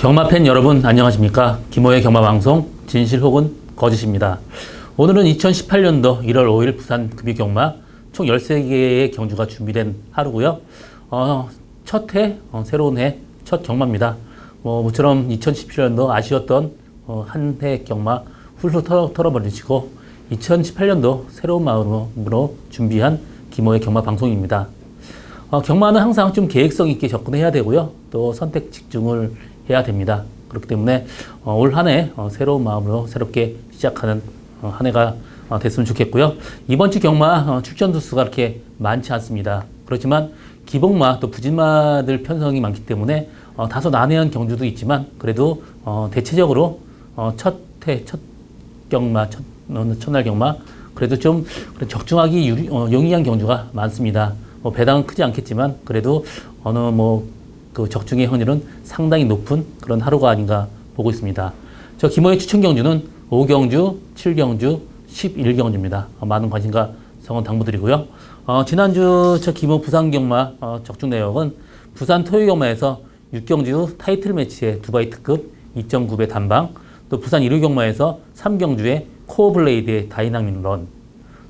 경마팬 여러분 안녕하십니까? 김호의 경마방송 진실 혹은 거짓입니다. 오늘은 2018년도 1월 5일 부산 금유경마 총 13개의 경주가 준비된 하루고요. 첫 해, 새로운 해, 첫 경마입니다. 모처럼 2017년도 아쉬웠던 한 해 경마 훌훌 털어버리시고 2018년도 새로운 마음으로 준비한 김호의 경마 방송입니다. 경마는 항상 좀 계획성 있게 접근해야 되고요. 또 선택 집중을 해야 됩니다. 그렇기 때문에 올 한 해 새로운 마음으로 새롭게 시작하는 한 해가 됐으면 좋겠고요. 이번 주 경마 출전 두수가 그렇게 많지 않습니다. 그렇지만 기복마 또 부진마들 편성이 많기 때문에 다소 난해한 경주도 있지만 그래도 대체적으로 첫 경마, 첫날 경마 그래도 좀 적중하기 용이한 경주가 많습니다. 배당은 크지 않겠지만 그래도 그 적중의 확률은 상당히 높은 그런 하루가 아닌가 보고 있습니다. 저 김호의 추천 경주는 5경주, 7경주, 11경주입니다. 많은 관심과 성원 당부드리고요. 지난주 저 김호 부산 경마 적중 내역은 부산 토요 경마에서 6경주 타이틀 매치의 두바이 특급 2.9배 단방, 또 부산 1호 경마에서 3경주의 코어 블레이드의 다이나믹 런,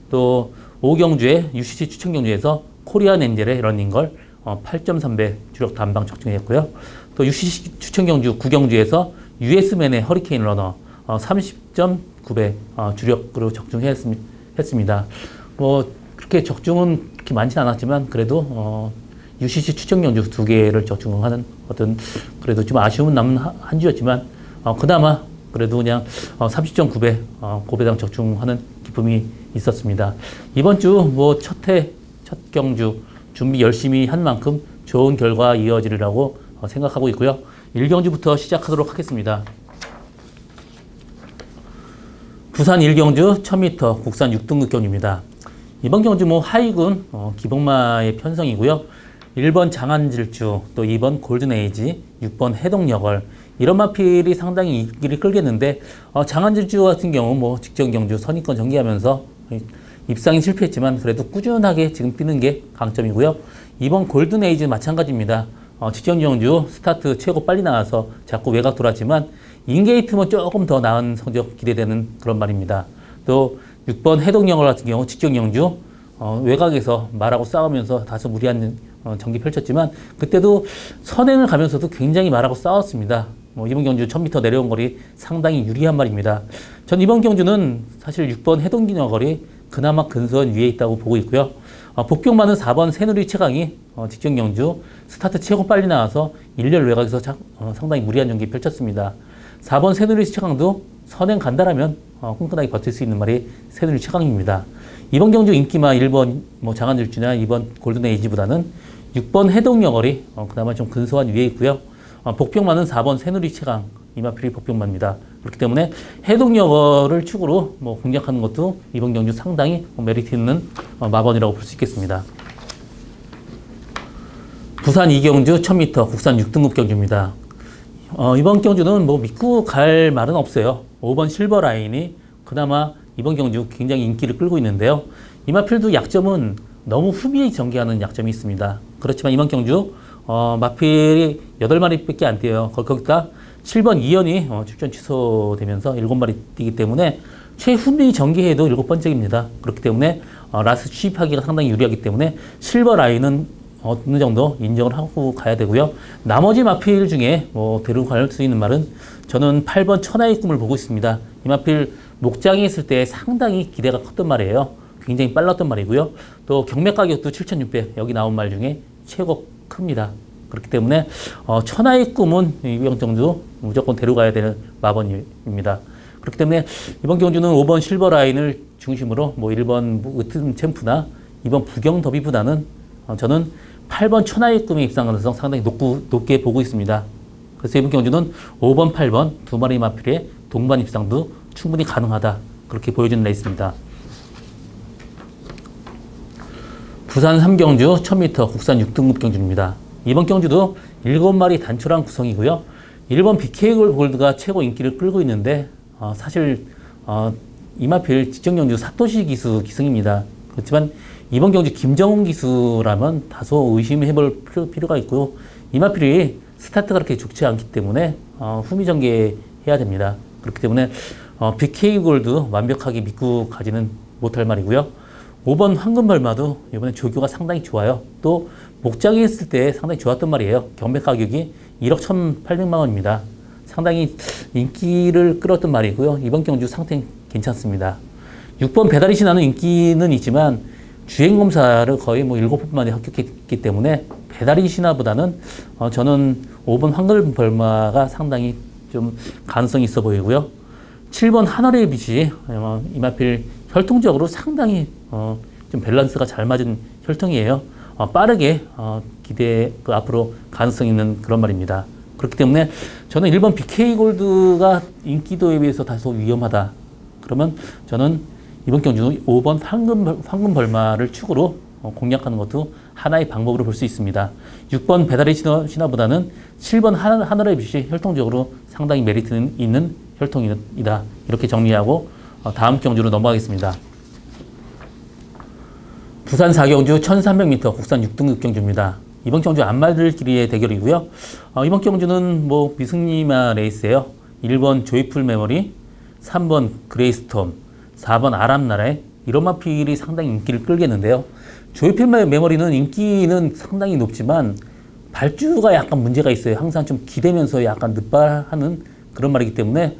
또 5경주의 UCC 추천 경주에서 코리안 엔젤의 러닝걸 8.3배 주력 단방 적중했고요. 또 UCC 추천 경주 9경주에서 US맨의 허리케인 러너 30.9배 주력으로 적중했습니다. 그렇게 적중은 그렇게 많지는 않았지만 그래도 UCC 추천 경주 2개를 적중하는 그래도 좀 아쉬움은 남은 한 주였지만 그나마 그래도 그냥 30.9배 고배당 적중하는 기쁨이 있었습니다. 이번 주 첫 경주 준비 열심히 한 만큼 좋은 결과 이어지리라고 생각하고 있고요. 1경주부터 시작하도록 하겠습니다. 부산 1경주 1000m 국산 6등급 경주입니다. 이번 경주 하이군 기복마의 편성이고요. 1번 장안질주, 또 2번 골든에이지, 6번 해동여걸 이런 마필이 상당히 인기를 끌겠는데 장안질주 같은 경우 직전 경주 선입권 전개하면서 입상이 실패했지만 그래도 꾸준하게 지금 뛰는 게 강점이고요. 이번 골든에이지 마찬가지입니다. 직전 경주 스타트 최고 빨리 나와서 자꾸 외곽 돌았지만 인게이트면 조금 더 나은 성적 기대되는 그런 말입니다. 또 6번 해동영월 같은 경우 직전 경주 외곽에서 말하고 싸우면서 다소 무리한 전기 펼쳤지만 그때도 선행을 가면서도 굉장히 말하고 싸웠습니다. 이번 경주 1000m 내려온 거리 상당히 유리한 말입니다. 전 이번 경주는 사실 6번 해동영월이 그나마 근소한 위에 있다고 보고 있고요. 복병마는 4번 새누리 최강이 직전 경주 스타트 최고 빨리 나와서 일렬 외곽에서 상당히 무리한 연기 펼쳤습니다. 4번 새누리 최강도 선행 간다라면 끈끈하게 버틸 수 있는 말이 새누리 최강입니다. 이번 경주 인기마 1번 장안질주나 2번 골든에이지보다는 6번 해동여걸이 그나마 좀 근소한 위에 있고요. 복병마는 4번 새누리 최강, 이마필이 복병마입니다. 그렇기 때문에 해동여걸을 축으로 공략하는 것도 이번 경주 상당히 메리트 있는 마번이라고 볼 수 있겠습니다. 부산 2경주 1000m 국산 6등급 경주입니다. 이번 경주는 믿고 갈 말은 없어요. 5번 실버라인이 그나마 이번 경주 굉장히 인기를 끌고 있는데요. 이마필도 약점은 너무 후미에 전개하는 약점이 있습니다. 그렇지만 이번 경주 마필이 8마리밖에 안 뛰어요. 거기다 7번 이연이 출전 취소되면서 7마리 뛰기 때문에 최후미 전개해도 7번째입니다. 그렇기 때문에 라스 취입하기가 상당히 유리하기 때문에 실버 라인은 어느 정도 인정을 하고 가야 되고요. 나머지 마필 중에 데리고 갈 수 있는 말은 저는 8번 천하의 꿈을 보고 있습니다. 이 마필 목장에 있을 때 상당히 기대가 컸던 말이에요. 굉장히 빨랐던 말이고요. 또 경매 가격도 7,600 여기 나온 말 중에 최고 큽니다. 그렇기 때문에 천하의 꿈은 이번 경주 무조건 데려가야 되는 마번입니다. 그렇기 때문에 이번 경주는 5번 실버 라인을 중심으로 1번 으뜸 챔프나 2번 부경 더비보다는 저는 8번 천하의 꿈의 입상 가능성 상당히 높게 보고 있습니다. 그래서 이번 경주는 5번, 8번 두 마리 마필의 동반 입상도 충분히 가능하다. 그렇게 보여주는 레이스입니다. 부산 3경주 1000m 국산 6등급 경주입니다. 이번 경주도 7마리 단촐한 구성이고요. 1번 BK 골드가 최고 인기를 끌고 있는데 사실 이마필 직전 경주 사토시 기수 기승입니다. 그렇지만 이번 경주 김정훈 기수라면 다소 의심해볼 필요가 있고요. 이마필이 스타트가 그렇게 좋지 않기 때문에 후미 전개해야 됩니다. 그렇기 때문에 BK 골드 완벽하게 믿고 가지는 못할 말이고요. 5번 황금벌마도 이번에 조교가 상당히 좋아요. 또 목장에 있을 때 상당히 좋았던 말이에요. 경매 가격이 1억 1,800만 원입니다. 상당히 인기를 끌었던 말이고요. 이번 경주 상태는 괜찮습니다. 6번 배달이 신화는 인기는 있지만 주행검사를 거의 뭐 7번 만에 합격했기 때문에 배달이 신화보다는 저는 5번 황금벌마가 상당히 좀 가능성이 있어 보이고요. 7번 하늘의 빛이 이마필 혈통적으로 상당히 좀 밸런스가 잘 맞은 혈통이에요. 빠르게 앞으로 가능성 있는 그런 말입니다. 그렇기 때문에 저는 1번 BK 골드가 인기도에 비해서 다소 위험하다. 그러면 저는 이번 경주 5번 황금벌마를 축으로 공략하는 것도 하나의 방법으로 볼 수 있습니다. 6번 배달의 신화보다는 7번 하늘의 빛이 혈통적으로 상당히 메리트 있는 혈통이다. 이렇게 정리하고 다음 경주로 넘어가겠습니다. 부산 4경주 1300m 국산 6등급 경주입니다. 이번 경주 안말들끼리의 대결이고요. 이번 경주는 뭐 미승리마 레이스예요. 1번 조이풀 메모리, 3번 그레이스톰, 4번 아람나라의 이런 마필이 상당히 인기를 끌겠는데요. 조이풀 메모리는 인기는 상당히 높지만 발주가 약간 문제가 있어요. 항상 좀 기대면서 약간 늦발하는 그런 말이기 때문에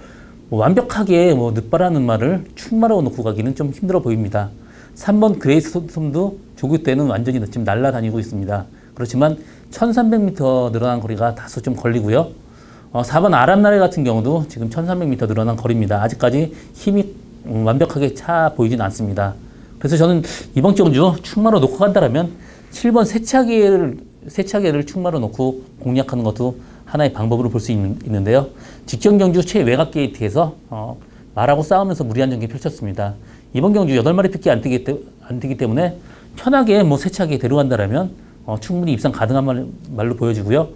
완벽하게 늦발하는 말을 축마로 놓고 가기는 좀 힘들어 보입니다. 3번 그레이스톰도 조교 때는 완전히 지금 날아다니고 있습니다. 그렇지만 1300m 늘어난 거리가 다소 좀 걸리고요. 4번 아람나래 같은 경우도 지금 1300m 늘어난 거리입니다. 아직까지 힘이 완벽하게 차 보이진 않습니다. 그래서 저는 이번 경주 축마로 놓고 간다면 7번 세차계를 축마로 놓고 공략하는 것도 하나의 방법으로 볼 수 있는데요. 직전 경주 최외곽 게이트에서 말하고 싸우면서 무리한 전개 펼쳤습니다. 이번 경주 8마리밖에 안 뛰기 때문에 편하게 세차게 데려간다면 충분히 입상 가능한 말로 보여지고요.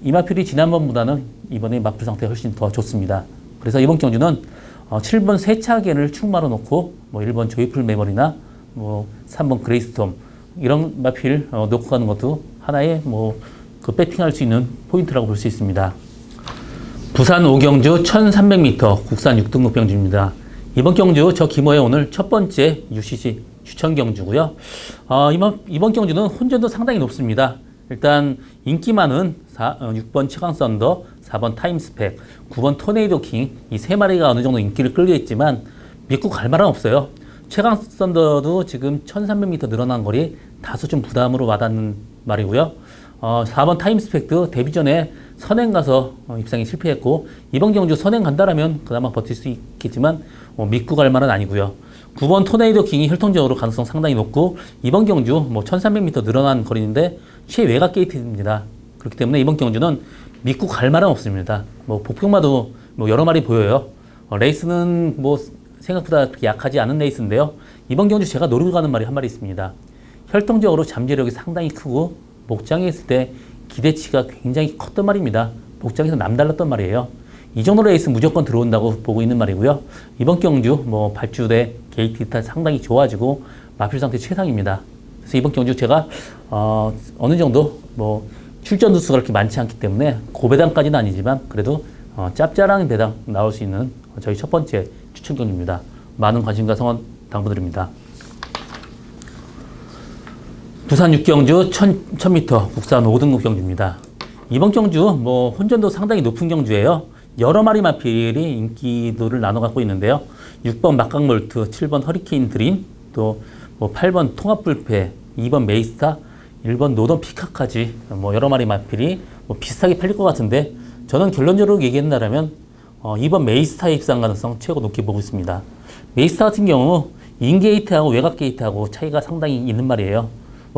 이마필이 지난번보다는 이번에 마필 상태가 훨씬 더 좋습니다. 그래서 이번 경주는 7번 세차계를 축마로 놓고 1번 조이풀 메모리나 3번 그레이스톰 이런 마필 놓고 가는 것도 하나의 배팅할 수 있는 포인트라고 볼 수 있습니다. 부산 5경주 1300m 국산 6등급 경주입니다. 이번 경주 저 김호의 오늘 첫 번째 UCC 추천 경주고요. 이번 경주는 혼전도 상당히 높습니다. 일단 인기 많은 6번 최강 썬더, 4번 타임스펙, 9번 토네이도 킹 이 세 마리가 어느 정도 인기를 끌게 있지만 믿고 갈 말은 없어요. 최강 썬더도 지금 1300m 늘어난 거리 다소 좀 부담으로 와닿는 말이고요. 4번 타임스펙도 데뷔 전에 선행 가서 입상에 실패했고 이번 경주 선행 간다라면 그나마 버틸 수 있겠지만 믿고 갈 말은 아니고요. 9번 토네이도 킹이 혈통적으로 가능성 상당히 높고 이번 경주 1300m 늘어난 거리인데 최외곽 게이트입니다. 그렇기 때문에 이번 경주는 믿고 갈 말은 없습니다. 복병마도 여러 마리 보여요. 레이스는 생각보다 그렇게 약하지 않은 레이스인데요. 이번 경주 제가 노리고 가는 말이 한 마리 있습니다. 혈통적으로 잠재력이 상당히 크고 목장에 있을 때 기대치가 굉장히 컸던 말입니다. 목장에서 남달랐던 말이에요. 이 정도 레이스 무조건 들어온다고 보고 있는 말이고요. 이번 경주 발주대 게이트 기타 상당히 좋아지고 마필 상태 최상입니다. 그래서 이번 경주 제가 어느 정도 출전 두수가 그렇게 많지 않기 때문에 고배당까지는 아니지만 그래도 짭짤한 배당 나올 수 있는 저희 첫 번째 추천 경주입니다. 많은 관심과 성원 당부드립니다. 부산 6경주 1000m 국산 5등급 경주입니다. 이번 경주 혼전도 상당히 높은 경주예요. 여러 마리 마필이 인기도를 나눠 갖고 있는데요. 6번 막강몰트, 7번 허리케인 드림, 또 8번 통합불패, 2번 메이스타, 1번 노던 피카까지 여러 마리 마필이 비슷하게 팔릴 것 같은데 저는 결론적으로 얘기한다면 2번 메이스타의 입상 가능성 최고 높게 보고 있습니다. 메이스타 같은 경우 인게이트하고 외곽 게이트하고 차이가 상당히 있는 말이에요.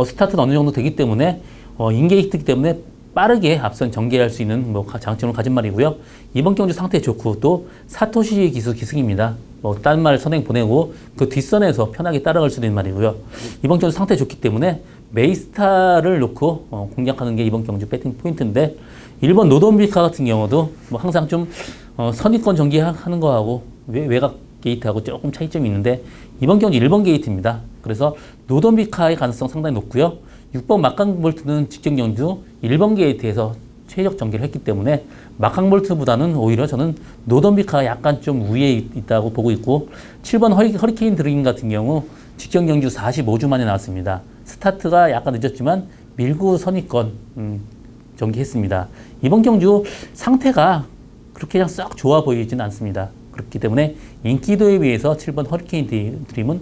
스타트는 어느 정도 되기 때문에 인게이트이기 때문에 빠르게 앞선 전개할 수 있는 장점을 가진 말이고요. 이번 경주 상태 좋고 또 사토시 기수 기승입니다. 딴 말 선행 보내고 그 뒷선에서 편하게 따라갈 수 있는 말이고요. 이번 경주 상태 좋기 때문에 메이스타를 놓고 공략하는 게 이번 경주 배팅 포인트인데 1번 노돈비카 같은 경우도 항상 좀 선입권 전개하는 거하고 외곽 게이트하고 조금 차이점이 있는데 이번 경주 1번 게이트입니다. 그래서 노돈비카의 가능성 상당히 높고요. 6번 막강볼트는 직전 경주 1번 게이트에서 최적 전개를 했기 때문에 마캉볼트보다는 오히려 저는 노던비카가 약간 좀 우위에 있다고 보고 있고 7번 허리케인 드림 같은 경우 직전 경주 45주 만에 나왔습니다. 스타트가 약간 늦었지만 밀고 선입권 전개했습니다. 이번 경주 상태가 그렇게 그냥 썩 좋아 보이지는 않습니다. 그렇기 때문에 인기도에 비해서 7번 허리케인 드림은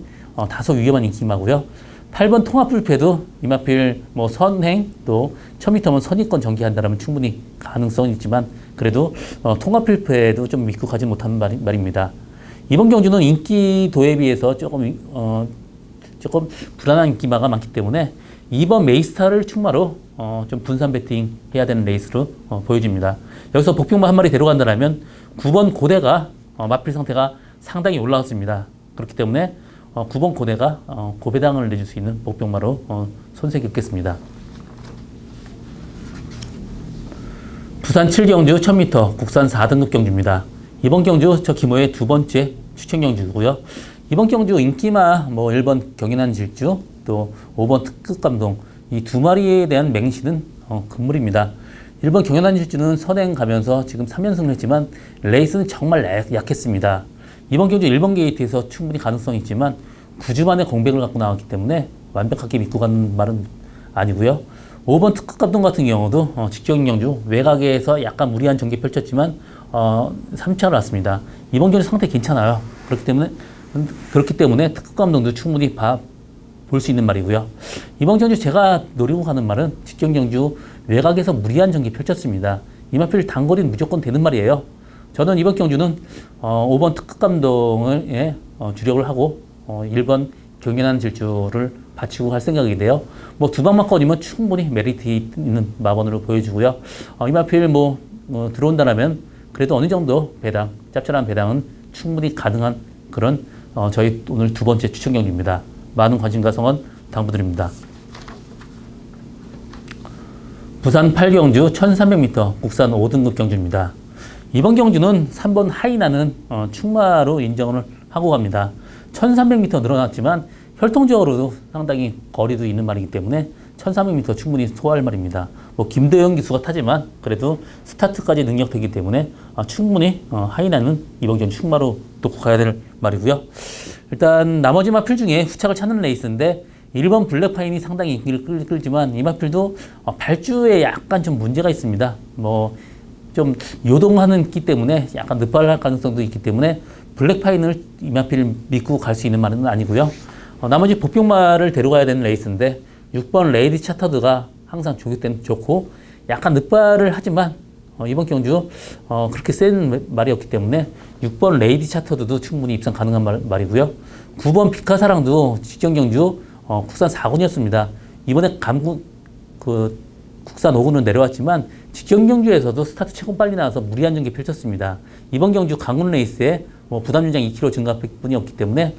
다소 위험한 인기마고요. 8번 통합불패도 이마필 뭐 선행 또 1000m면 선입권 전개한다면 충분히 가능성은 있지만 그래도 통합불패도 좀 믿고 가지 못한 말입니다. 이번 경주는 인기도에 비해서 조금 불안한 인기마가 많기 때문에 2번 메이스타를 충마로 좀 분산 배팅 해야 되는 레이스로 보여집니다. 여기서 복병마 한 마리 데려간다면 9번 고대가 마필 상태가 상당히 올라왔습니다. 그렇기 때문에 9번 고대가 고배당을 내줄 수 있는 복병마로 손색 있겠습니다. 부산 7경주 1000m 국산 4등급 경주입니다. 이번 경주 저 김호의 두 번째 추천 경주고요. 이번 경주 인기마 뭐 1번 경인한 질주 또 5번 특급 감동 이 두 마리에 대한 맹신은 금물입니다. 1번 경연한 질주는 선행 가면서 지금 3연승을 했지만 레이스는 정말 약했습니다. 이번 경주 1번 게이트에서 충분히 가능성이 있지만 9주 만에 공백을 갖고 나왔기 때문에 완벽하게 믿고 가는 말은 아니고요. 5번 특급 감동 같은 경우도 직전 경주 외곽에서 약간 무리한 전개 펼쳤지만 3차를 왔습니다. 이번 경주 상태 괜찮아요. 그렇기 때문에 특급 감동도 충분히 볼 수 있는 말이고요. 이번 경주 제가 노리고 가는 말은 직전 경주 외곽에서 무리한 전개 펼쳤습니다. 이마필 단거리는 무조건 되는 말이에요. 저는 이번 경주는 5번 특급 감동을 주력을 하고 1번 경연한 질주를 받치고 할 생각인데요. 뭐 두 방만권이면 충분히 메리트 있는 마번으로 보여주고요. 이마필 들어온다라면 그래도 어느 정도 배당, 짭짤한 배당은 충분히 가능한 그런 저희 오늘 두 번째 추천 경주입니다. 많은 관심과 성원 당부드립니다. 부산 8경주 1300m 국산 5등급 경주입니다. 이번 경주는 3번 하이나는 충마로 인정을 하고 갑니다. 1300m 늘어났지만 혈통적으로도 상당히 거리도 있는 말이기 때문에 1300m 충분히 소화할 말입니다. 뭐 김도영 기수가 타지만 그래도 스타트까지 능력되기 때문에 충분히 하이나는 이번 경주 충마로 놓고 가야 될 말이고요. 일단 나머지 마필 중에 후착을 찾는 레이스인데 1번 블랙파인이 상당히 인기를 끌지만 이 마필도 발주에 약간 좀 문제가 있습니다. 뭐 좀 요동하는 끼 때문에 약간 늦발할 가능성도 있기 때문에 블랙파인을 이 마필 믿고 갈 수 있는 말은 아니고요. 나머지 복병마를 데려가야 되는 레이스인데 6번 레이디 차터드가 항상 조기 때는 좋고 약간 늦발을 하지만 이번 경주 그렇게 센 말이었기 때문에 6번 레이디 차터드도 충분히 입상 가능한 말이고요. 9번 비카사랑도 직전 경주 국산 4군이었습니다. 이번에 국산 5군은 내려왔지만 직전 경주에서도 스타트 최고 빨리 나와서 무리한 전개 펼쳤습니다. 이번 경주 강군 레이스에 부담 연장 2km 증가뿐이었기 때문에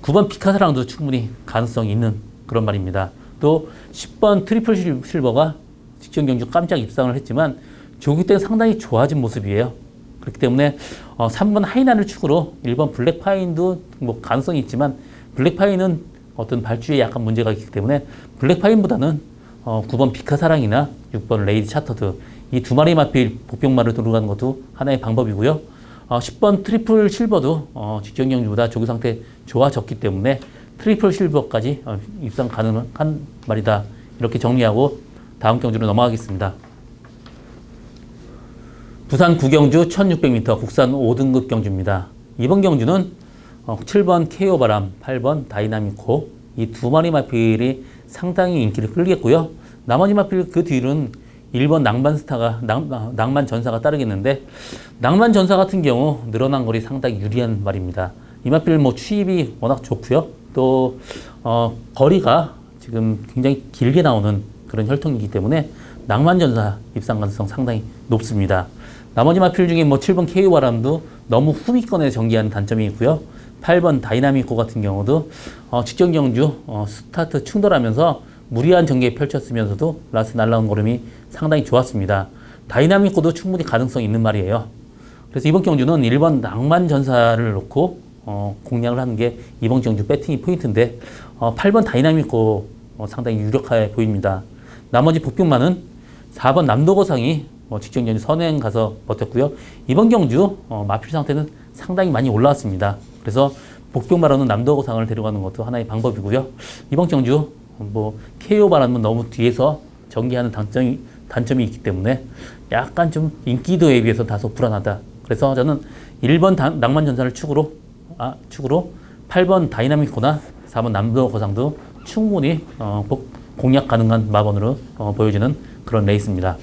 9번 비카사랑도 충분히 가능성이 있는 그런 말입니다. 또 10번 트리플 실버가 직전 경주 깜짝 입상을 했지만 조기 때 상당히 좋아진 모습이에요. 그렇기 때문에 3번 하이나를 축으로 1번 블랙파인도 가능성이 있지만 블랙파인은 어떤 발주에 약간 문제가 있기 때문에 블랙파인보다는 9번 비카사랑이나 6번 레이디 차터드 이 두 마리 마필 복병마를 들어가는 것도 하나의 방법이고요. 10번 트리플 실버도 직전 경주보다 조기 상태 좋아졌기 때문에 트리플 실버까지 입상 가능한 말이다. 이렇게 정리하고 다음 경주로 넘어가겠습니다. 부산 9경주 1600m 국산 5등급 경주입니다. 이번 경주는 7번 KO 바람, 8번 다이나미코 이 두 마리 마필이 상당히 인기를 끌겠고요. 나머지 마필 그 뒤로는 1번 낭만 전사가 따르겠는데 낭만 전사 같은 경우 늘어난 거리 상당히 유리한 말입니다. 이 마필 추입이 워낙 좋고요. 또 거리가 지금 굉장히 길게 나오는 그런 혈통이기 때문에 낭만 전사 입상 가능성 상당히 높습니다. 나머지 마필 중에 7번 KO 바람도 너무 후미권에 전개하는 단점이 있고요. 8번 다이나미코 같은 경우도 직전 경주 스타트 충돌하면서 무리한 전개 펼쳤으면서도 라스 날라온 걸음이 상당히 좋았습니다. 다이나미코도 충분히 가능성이 있는 말이에요. 그래서 이번 경주는 1번 낭만 전사를 놓고 공략을 하는 게 이번 경주 배팅이 포인트인데 8번 다이나미코 상당히 유력해 보입니다. 나머지 복병마는 4번 남도거상이 직전 경주 선행 가서 버텼고요. 이번 경주 마필 상태는 상당히 많이 올라왔습니다. 그래서 복병 바람은 남도상을 데려가는 것도 하나의 방법이고요. 이번 경주 KO 바람은 너무 뒤에서 전개하는 단점이 있기 때문에 약간 좀 인기도에 비해서 다소 불안하다. 그래서 저는 1번 낭만전사를 축으로 8번 다이나믹코나 4번 남도거상도 충분히 공략 가능한 마번으로 보여지는 그런 레이스입니다.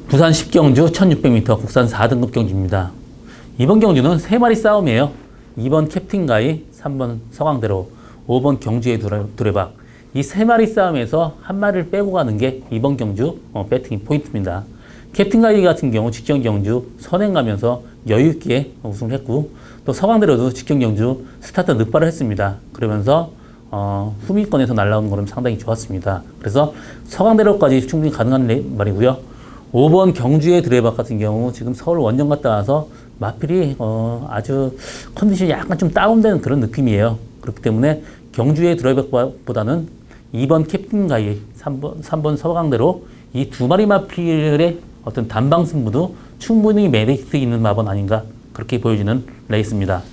부산 10경주 1600m 국산 4등급 경주입니다. 이번 경주는 3마리 싸움이에요. 2번 캡틴가이, 3번 서강대로, 5번 경주의 두레박. 이 3마리 싸움에서 한 마리를 빼고 가는 게 이번 경주 배팅 포인트입니다. 캡틴가이 같은 경우 직전 경주 선행 가면서 여유 있게 우승을 했고, 또 서강대로도 직전 경주 스타트 늦발을 했습니다. 그러면서 후미권에서 날라오는 거는 상당히 좋았습니다. 그래서 서강대로까지 충분히 가능한 말이고요. 5번 경주의 드레박 같은 경우 지금 서울 원정 갔다 와서 마필이 아주 컨디션이 약간 좀 다운되는 그런 느낌이에요. 그렇기 때문에 경주의 드레박보다는 2번 캡틴가이, 3번 서강대로 이 두 마리 마필의 어떤 단방 승부도 충분히 메리트 있는 마번 아닌가 그렇게 보여지는 레이스입니다.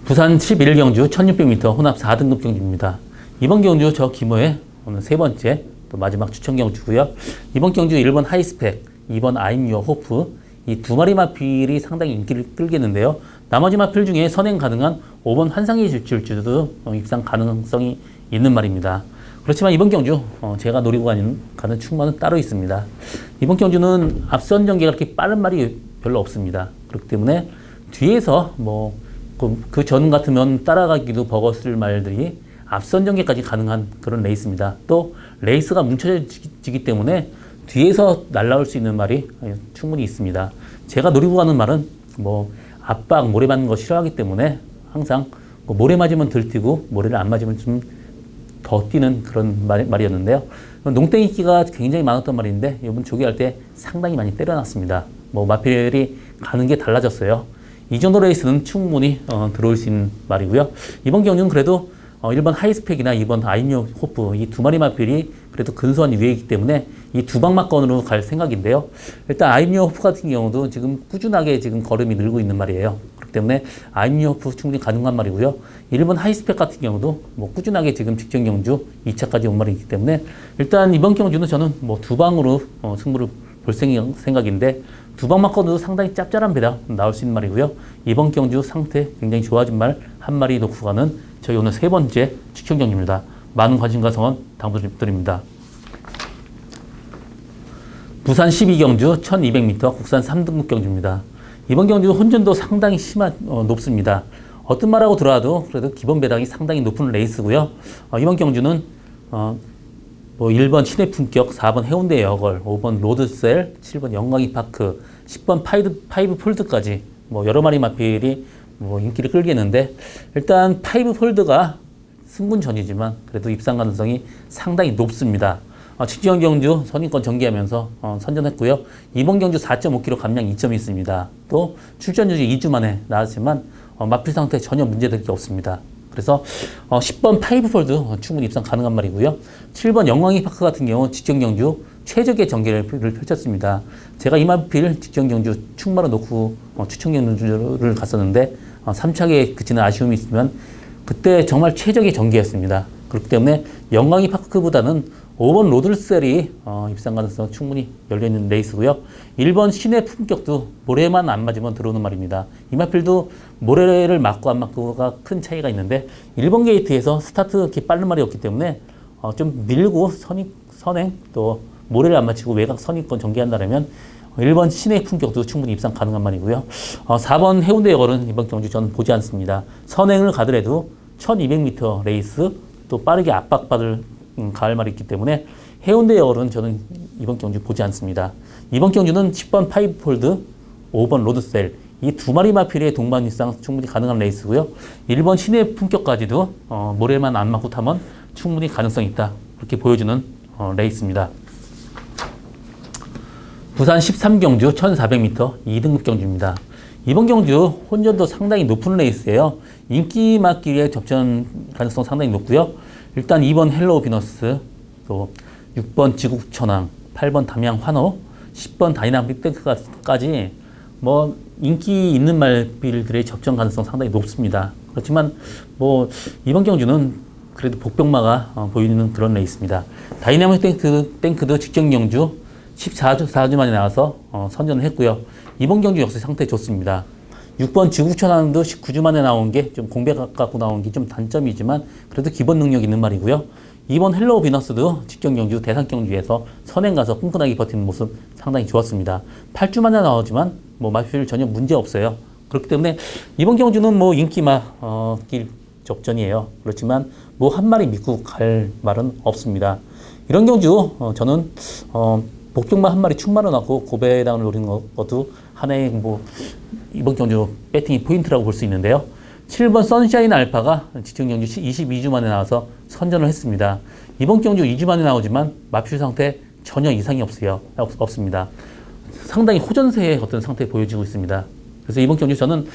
부산 11경주 1600m 혼합 4등급 경주입니다. 이번 경주 저 기모의 오늘 세 번째 또 마지막 추천 경주고요. 이번 경주 1번 하이스펙, 2번 I'm Your Hope 이 두 마리 마필이 상당히 인기를 끌겠는데요. 나머지 마필 중에 선행 가능한 5번 환상의 질주도 입상 가능성이 있는 말입니다. 그렇지만 이번 경주 제가 노리고 가는 충마는 따로 있습니다. 이번 경주는 앞선 전개가 그렇게 빠른 말이 별로 없습니다. 그렇기 때문에 뒤에서 그 전 같으면 따라가기도 버거울 말들이 앞선 전개까지 가능한 그런 레이스입니다. 또 레이스가 뭉쳐지기 때문에 뒤에서 날라올 수 있는 말이 충분히 있습니다. 제가 노리고 가는 말은 압박, 모래 맞는 거 싫어하기 때문에 항상 모래 맞으면 덜 뛰고 모래를 안 맞으면 좀 더 뛰는 그런 말이었는데요. 농땡이기가 굉장히 많았던 말인데 이번 조기할 때 상당히 많이 때려놨습니다. 마필이 가는 게 달라졌어요. 이 정도 레이스는 충분히 들어올 수 있는 말이고요. 이번 경주는 그래도 1번 하이스펙이나 2번 아이뮤 호프 이 두 마리 마필이 그래도 근소한 위에이기 때문에 이 두 방막건으로 갈 생각인데요. 일단 아이뮤 호프 같은 경우도 지금 꾸준하게 지금 걸음이 늘고 있는 말이에요. 그렇기 때문에 아이뮤 호프 충분히 가능한 말이고요. 1번 하이스펙 같은 경우도 꾸준하게 지금 직전 경주 2차까지 온 말이기 때문에 일단 이번 경주는 저는 두 방으로 승부를 볼 생각인데 두 방막건으로 상당히 짭짤한 배당 나올 수 있는 말이고요. 이번 경주 상태 굉장히 좋아진 말 한 마리 놓고 가는 저희 오늘 세 번째 추천 경주입니다. 많은 관심과 성원 당부드립니다. 부산 12경주 1200m 국산 3등급 경주입니다. 이번 경주 혼전도 상당히 높습니다. 어떤 말하고 들어와도 그래도 기본 배당이 상당히 높은 레이스고요. 이번 경주는 1번 신의 품격, 4번 해운대 여걸, 5번 로드셀, 7번 영광이 파크, 10번 파이브 폴드까지 여러 마리 마필이 인기를 끌겠는데 일단 파이브 폴드가 승분전이지만 그래도 입상 가능성이 상당히 높습니다. 직전 경주 선인권 전개하면서 선전했고요. 이번 경주 4.5kg 감량 2점이 있습니다. 또 출전 유지 2주 만에 나왔지만 마필 상태 전혀 문제될 게 없습니다. 그래서 10번 파이브 폴드 충분히 입상 가능한 말이고요. 7번 영광이 파크 같은 경우 직전 경주 최적의 전개를 펼쳤습니다. 제가 이 마필 직전 경주 충마로 놓고 추천 경주를 갔었는데 3차기에 그치는 아쉬움이 있으면 그때 정말 최적의 전개였습니다. 그렇기 때문에 영광이 파크보다는 5번 로드셀이 입상 가능성 충분히 열려있는 레이스고요. 1번 신의 품격도 모래만 안 맞으면 들어오는 말입니다. 이 마필도 모래를 맞고 안 맞고가 큰 차이가 있는데 1번 게이트에서 스타트 이렇게 빠른 말이 없기 때문에 좀 밀고 선행 또 모래를 안 맞추고 외곽 선입권 전개한다면 1번 신의 품격도 충분히 입상 가능한 말이고요. 4번 해운대 여걸은 이번 경주 저는 보지 않습니다. 선행을 가더라도 1200m 레이스 또 빠르게 압박받을 가을 말이 있기 때문에 해운대 여걸은 저는 이번 경주 보지 않습니다. 이번 경주는 10번 파이브 폴드, 5번 로드셀 이 두 마리 마필의 동반 입상 충분히 가능한 레이스고요. 1번 신의 품격까지도 모래만 안 맞고 타면 충분히 가능성이 있다. 그렇게 보여주는 레이스입니다. 부산 13경주 1400m 2등급 경주입니다. 이번 경주 혼전도 상당히 높은 레이스예요. 인기 맞기에 접전 가능성 상당히 높고요. 일단 2번 헬로우 비너스, 또 6번 지구천왕, 8번 담양 환호, 10번 다이나믹 땡크까지 뭐 인기 있는 말들의 접전 가능성 상당히 높습니다. 그렇지만 뭐 이번 경주는 그래도 복병마가 보이는 그런 레이스입니다. 다이나믹 땡크도 직전 경주 14주 만에 나와서 선전을 했고요. 이번 경주 역시 상태 좋습니다. 6번 지구천왕도 19주 만에 나온 게 좀 공백 갖고 나온 게 좀 단점이지만 그래도 기본 능력 있는 말이고요. 2번 헬로우 비너스도 직전 경주 대상 경주에서 선행 가서 끈끈하게 버티는 모습 상당히 좋았습니다. 8주 만에 나오지만 뭐 마필 전혀 문제 없어요. 그렇기 때문에 이번 경주는 뭐 인기길 접전이에요. 그렇지만 뭐 한 마리 믿고 갈 말은 없습니다. 이런 경주 저는 복병마 한 마리 충만을 넣고 고배당을 노리는 것도 하나의 뭐 이번 경주 배팅이 포인트라고 볼 수 있는데요. 7번 선샤인 알파가 직전 경주 22주 만에 나와서 선전을 했습니다. 이번 경주 2주 만에 나오지만 마필 상태 전혀 이상이 없습니다. 상당히 호전세의 어떤 상태 보여지고 있습니다. 그래서 이번 경주 저는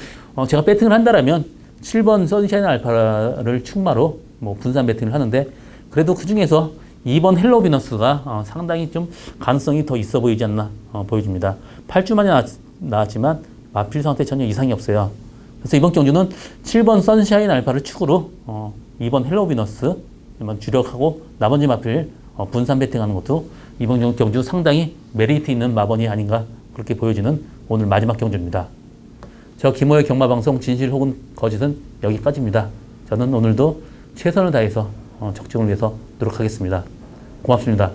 제가 배팅을 한다라면 7번 선샤인 알파를 충마로 뭐 분산 배팅을 하는데 그래도 그 중에서 2번 헬로우 비너스가 상당히 좀 가능성이 더 있어 보이지 않나 보여집니다. 8주 만에 나왔지만 마필 상태 전혀 이상이 없어요. 그래서 이번 경주는 7번 선샤인 알파를 축으로 2번 헬로우 비너스만 주력하고 나머지 마필 분산 배팅하는 것도 이번 경주 상당히 메리트 있는 마번이 아닌가 그렇게 보여지는 오늘 마지막 경주입니다. 저 김호의 경마방송 진실 혹은 거짓은 여기까지입니다. 저는 오늘도 최선을 다해서 적중을 위해서 노력하겠습니다. 고맙습니다.